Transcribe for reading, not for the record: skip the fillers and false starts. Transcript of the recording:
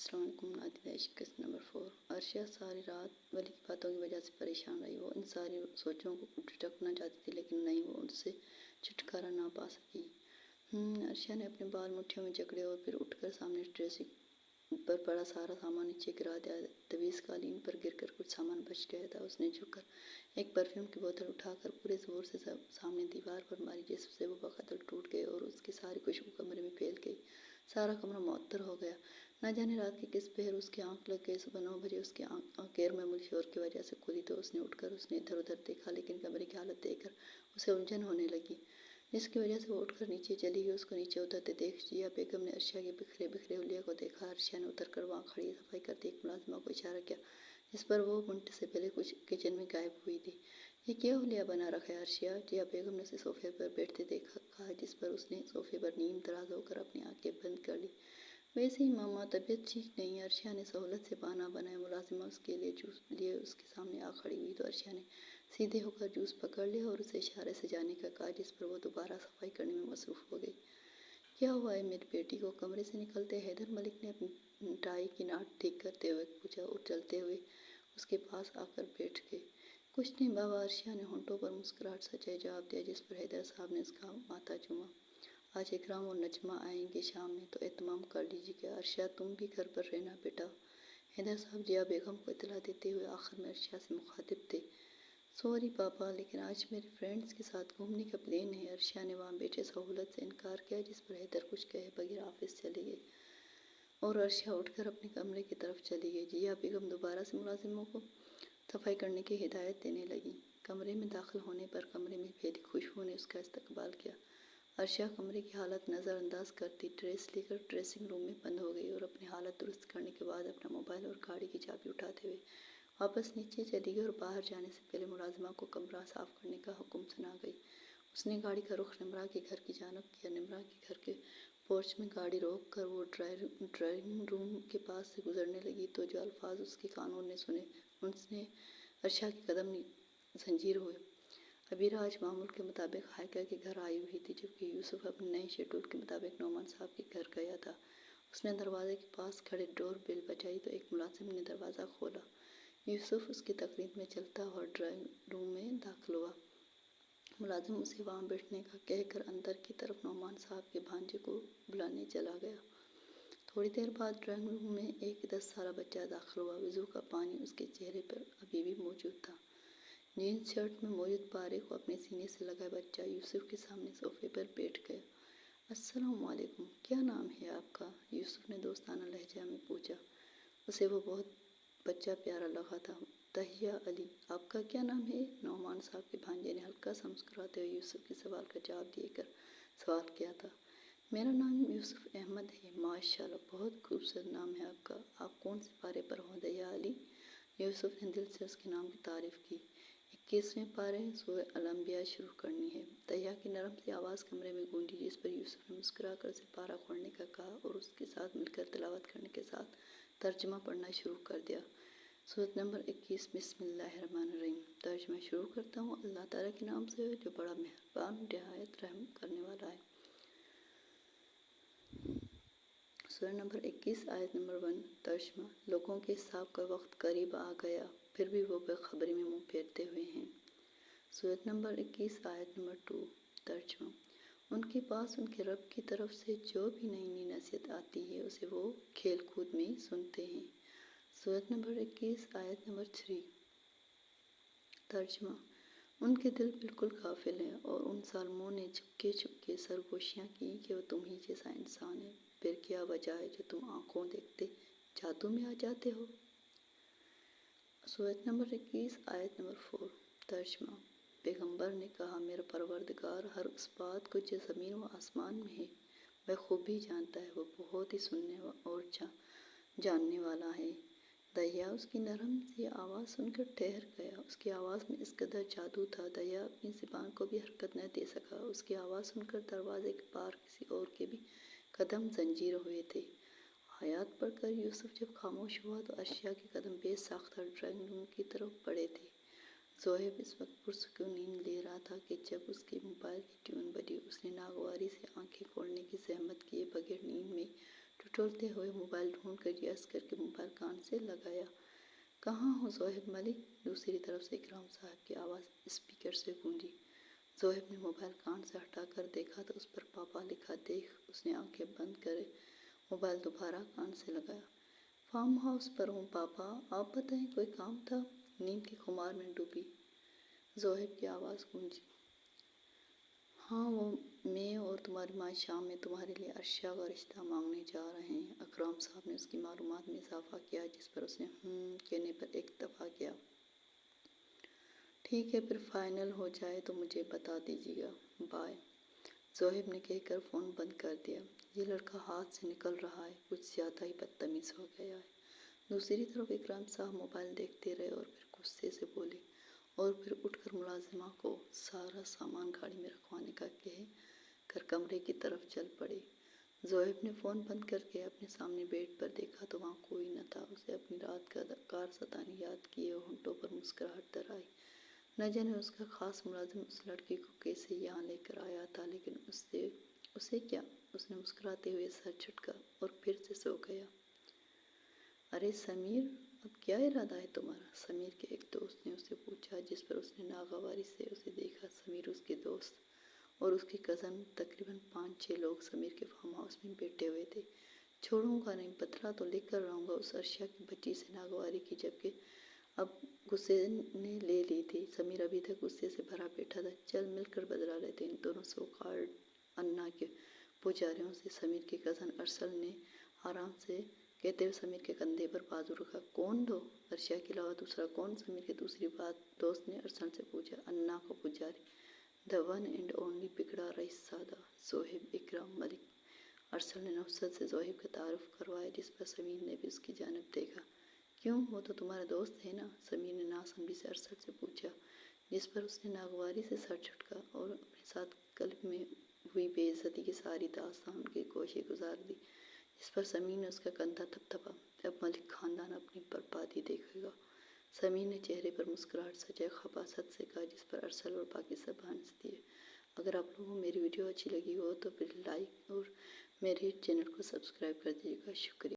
السلام علیکم نادیہ عشق قسط نمبر 4۔ عرشیہ ساری رات ولی کی باتوں کی وجہ سے پریشان رہی۔ وہ ان ساری سوچوں کو جھٹکنا چاہتی تھی لیکن نہیں، وہ ان سے چھٹکارا نہ پا سکی۔ عرشیہ نے اپنے بال مٹھیوں میں جکڑے اور پھر اٹھ کر سامنے ڈریسنگ پر پڑا سارا سامان نیچے گرا دیا۔ طویل قالین پر گر کر کچھ سامان بچ گیا تھا۔ اس نے جھک کر ایک پرفیوم کی بوتل اٹھا کر پورے زور سے سامنے دیوار پر ماری، جس سے وہ بقدر ٹوٹ گئی اور اس کی ساری خوشبو کمرے میں پھیل گئی۔ سارا کمرہ معطر ہو گیا۔ نہ جانے رات کے کس پہر اس کی آنکھ لگ گئی۔ صبح 9 بجے اس کی آنکھ غیر معمولی شور کی وجہ سے کھلی تو اس نے اٹھ کر ادھر ادھر دیکھا، لیکن کمرے کی حالت دیکھ کر اسے الجھن ہونے لگی، جس کی وجہ سے وہ اٹھ کر نیچے چلی گئی۔ اس کو نیچے اترتے دیکھ جیا بیگم نے عرشیہ کے بکھرے بکھرے حلیے کو دیکھا۔ عرشیہ نے اتر کر وہاں کھڑی صفائی کرتی ایک ملازمہ کو اشارہ کیا، جس پر وہ منٹ سے پہلے کچھ کچن میں غائب ہوئی تھی۔ یہ کیا حلیہ بنا رکھا ہے عرشیہ؟ جیا بیگم نے اسے صوفے پر بیٹھتے دیکھا، جس پر اس نے صوفے پر نیم دراز ہو کر اپنی آنکھیں بند کر لی۔ ویسے ہی ماما، طبیعت ٹھیک نہیں ہے۔ عرشیہ نے سہولت سے بہانہ بنایا۔ ملازمہ اس کے لیے جوس لیے اس کے سامنے آ کھڑی ہوئی تو عرشیہ نے سیدھے ہو کر جوس پکڑ لیا اور اسے اشارے سے جانے کا کہا، جس پر وہ دوبارہ صفائی کرنے میں مصروف ہو گئی۔ کیا ہوا ہے میری بیٹی کو؟ کمرے سے نکلتے حیدر ملک نے اپنی ٹائی کی ناٹ ٹھیک کرتے ہوئے پوچھا اور چلتے ہوئے اس کے پاس آ کر بیٹھ گئے۔ کچھ نہیں بابا، عرشیہ نے ہونٹوں پر مسکراہٹ سجائے جواب دیا، جس پر حیدر صاحب نے اس کا ماتھا چوما۔ آج اکرام اور نجمہ آئیں گے شام میں، تو اہتمام کر لیجیے گا۔ عرشیہ تم بھی گھر پر رہنا بیٹا۔ حیدر صاحب جیا بیگم کو اطلاع دیتے ہوئے آخر میں عرشیہ سے مخاطب تھے۔ سوری پاپا، لیکن آج میرے فرینڈز کے ساتھ گھومنے کا پلان ہے۔ عرشیہ نے وہاں بیٹھے سہولت سے انکار کیا، جس پر حیدر کچھ کہے بغیر آفس چلے گئے اور عرشیہ اٹھ کر اپنے کمرے کی طرف چلی گئی۔ جیا بیگم دوبارہ سے ملازموں کو صفائی کرنے کی ہدایت دینے لگی۔ کمرے میں داخل ہونے پر کمرے میں پھیلی خوشبو نے اس کا استقبال کیا۔ عرشیہ کمرے کی حالت نظر انداز کرتی ڈریس لے کر ڈریسنگ روم میں بند ہو گئی اور اپنی حالت درست کرنے کے بعد اپنا موبائل اور گاڑی کی چابی اٹھاتے ہوئے واپس نیچے چلی گئی اور باہر جانے سے پہلے ملازمہ کو کمرہ صاف کرنے کا حکم سنا گئی۔ اس نے گاڑی کا رخ نمرا کے گھر کی جانب کیا۔ نمرا کے گھر کے پورچ میں گاڑی روک کر وہ ڈرائنگ روم کے پاس سے گزرنے لگی تو جو الفاظ اس کے کانوں نے سنے ان سے عرشیہ کے قدم زنجیر ہوئے۔ ابیرہ آج معمول کے مطابق ہائیکا کے گھر آئی ہوئی تھی، جبکہ یوسف اپنے نئے شیڈول کے مطابق نعمان صاحب کے گھر گیا تھا۔ اس نے دروازے کے پاس کھڑے ڈور بیل بجائی تو ایک ملازم نے دروازہ کھولا۔ یوسف اس کی تقلید میں چلتا ہوا ڈرائنگ روم میں داخل ہوا۔ ملازم اسے وہاں بیٹھنے کا کہہ کر اندر کی طرف نعمان صاحب کے بھانجے کو بلانے چلا گیا۔ تھوڑی دیر بعد ڈرائنگ روم میں ایک 10 سالہ بچہ داخل ہوا۔ وضو کا پانی اس کے چہرے پر ابھی بھی موجود تھا۔ جینز شرٹ میں موجود پارے کو اپنے سینے سے لگائے بچہ یوسف کے سامنے صوفے پر بیٹھ گیا۔ السلام علیکم، کیا نام ہے آپ کا؟ یوسف نے دوستانہ لہجہ میں پوچھا۔ اسے وہ بچہ پیارا لگا تھا۔ تہیہ علی۔ آپ کا کیا نام ہے؟ نعمان صاحب کے بھانجے نے ہلکا سا مسکراتے ہوئے یوسف کے سوال کا جواب دے کر سوال کیا تھا۔ میرا نام یوسف احمد ہے۔ ماشاءاللہ، بہت خوبصورت نام ہے آپ کا۔ آپ کون سے پارے پر ہو تہیہ علی؟ یوسف نے دل سے اس کے نام کی تعریف کی۔ 21ویں پارے، سورہ الانبیاء شروع کرنی ہے۔ تہیہ کی نرم سی آواز کمرے میں گونجی، جس پر یوسف نے مسکرا کر اسے پارہ کھولنے کا کہا اور اس کے ساتھ مل کر تلاوت کرنے کے ساتھ ترجمہ پڑھنا شروع کر دیا۔ سورۃ نمبر 21۔ بسم اللہ الرحمن الرحیم۔ ترجمہ شروع کرتا ہوں اللہ تعالیٰ کے نام سے جو بڑا مہربان نہایت رحم کرنے والا ہے۔ سورہ نمبر 21 آیت نمبر 1۔ ترجمہ۔ لوگوں کے حساب کا وقت قریب آ گیا، پھر بھی وہ بے خبری میں منہ پھیرتے ہوئے ہیں۔ سورۃ نمبر 21 آیت نمبر 2۔ ترجمہ۔ ان کے پاس ان کے رب کی طرف سے جو بھی نئی نئی نصیحت آتی ہے اسے وہ کھیل کود میں سنتے ہیں۔ سورۃ نمبر 21 آیت نمبر 3۔ ترجمہ۔ ان کے دل بالکل غافل ہیں اور ان ظالموں نے چپکے چپکے سرگوشیاں کیں کہ وہ تم ہی جیسا انسان ہے، پھر کیا وجہ ہے جو تم آنکھوں دیکھتے جادو میں آ جاتے ہو؟ سورۃ نمبر 21 آیت نمبر 4۔ ترجمہ۔ پیغمبر نے کہا، میرا پروردگار ہر اس بات کو جو زمین و آسمان میں ہے بخوبی جانتا ہے، وہ بہت ہی سننے اور جاننے والا ہے۔ تہیہ اس کی نرم سی آواز سن کر ٹھہر گیا۔ اس کی آواز میں اس قدر جادو تھا تہیہ اپنی زبان کو بھی حرکت نہ دے سکا۔ اس کی آواز سن کر دروازے کے پار کسی اور کے بھی قدم زنجیر ہوئے تھے۔ آیات پڑھ کر یوسف جب خاموش ہوا تو عرشیہ کے قدم بے ساختہ ڈرائنگ روم کی طرف بڑھے تھے۔ زوہیب اس وقت پرسکون نیند لے رہا تھا کہ جب اس کے موبائل کی ٹیون بجی۔ اس نے ناگواری سے آنکھیں کھولنے کی زحمت کیے بغیر نیند میں ٹٹولتے ہوئے موبائل ڈھونڈ کر یس کر کے موبائل کان سے لگایا۔ کہاں ہو زوہب ملک؟ دوسری طرف سے اکرام صاحب کی آواز اسپیکر سے گونجی۔ زوہب نے موبائل کان سے ہٹا کر دیکھا تو اس پر پاپا لکھا دیکھ اس نے آنکھیں بند کرے موبائل دوبارہ کان سے لگایا۔ فارم ہاؤس پر ہوں پاپا، آپ بتائیں کوئی کام تھا؟ نیند کے خمار میں ڈوبی زوہب کی آواز گونجی۔ ہاں، وہ میں اور تمہاری ماں شام میں تمہارے لیے عرشیہ کا رشتہ مانگنے جا رہے ہیں۔ اکرم صاحب نے اس کی معلومات میں اضافہ کیا، جس پر اس نے کہنے پر اکتفا کیا۔ ٹھیک ہے، پھر فائنل ہو جائے تو مجھے بتا دیجیے گا، بائے، زوہب نے کہہ کر فون بند کر دیا۔ یہ لڑکا ہاتھ سے نکل رہا ہے، کچھ زیادہ ہی بدتمیز ہو گیا ہے۔ دوسری طرف اکرام صاحب موبائل دیکھتے رہے اور پھر غصے سے بولے اور پھر اٹھ کر ملازمہ کو سارا سامان گاڑی میں رکھوانے کا کہہ کر کمرے کی طرف چل پڑے۔ زوہب نے فون بند کر کے اپنے سامنے بیڈ پر دیکھا تو وہاں کوئی نہ تھا۔ اسے اپنی رات کا کارستانی یاد کیے ہونٹوں پر مسکراہٹ در آئی۔ نہ جانے اس کا خاص ملازم اس لڑکی کو کیسے یہاں لے کر آیا تھا، لیکن اسے کیا؟ اس نے مسکراتے ہوئے سر جھٹکا اور پھر سے سو گیا۔ ارے سمیر، اب کیا ارادہ ہے تمہارا؟ سمیر کے ایک دوست نے اسے پوچھا، جس پر اس نے ناگواری سے اسے دیکھا۔ سمیر، اس کے دوست اور اس کی کزن، تقریباً 5-6 لوگ سمیر کے فارم ہاؤس میں بیٹھے ہوئے تھے۔ چھوڑوں گا نہیں، بتلا تو لے کر رہوں گا، اس عرشیہ کی بچی سے ناگواری کی، جبکہ اب غصے نے لے لی تھی۔ سمیر ابھی تک غصے سے بھرا بیٹھا تھا۔ چل مل کر بدلہ لیتے ہیں ان دونوں سو کالڈ انا کے پجاریوں سے، سمیر کے کزن ارسل نے آرام سے کہتے ہوئے سمیر کے کندھے پر بازو رکھا۔ کون دو؟ عرشیہ کے علاوہ دوسرا کون؟ سمیر کے دوسری دوست نے ارسل سے پوچھا۔ انا کا پجاری، دی ون اینڈ اونلی بگڑا رئیس زادہ، زوہب اکرام ملک۔ ارسل نے نفست سے زوہب کا تعارف کروایا، جس پر سمیر نے بھی اس کی جانب دیکھا۔ کیوں، وہ تو تمہارا دوست ہے نا؟ سمیر نے ناسمجھی سے ارسل سے پوچھا، جس پر اس نے ناگواری سے سر جھٹکا اور اپنے ساتھ کلب میں ہوئی بے عزتی کی ساری داستان کی گوشے گزار دی، جس پر سمیر نے اس کا کندھا تھپتھپا۔ اب ملک خاندان اپنی بربادی دیکھے گا، سمیر نے چہرے پر مسکراہٹ سجائے خباثت سے کہا، جس پر ارسل اور باقی سب ہنس دیے۔ اگر آپ لوگوں کو میری ویڈیو اچھی لگی ہو تو پھر لائک اور میرے چینل کو سبسکرائب کر دیجیے گا، شکریہ۔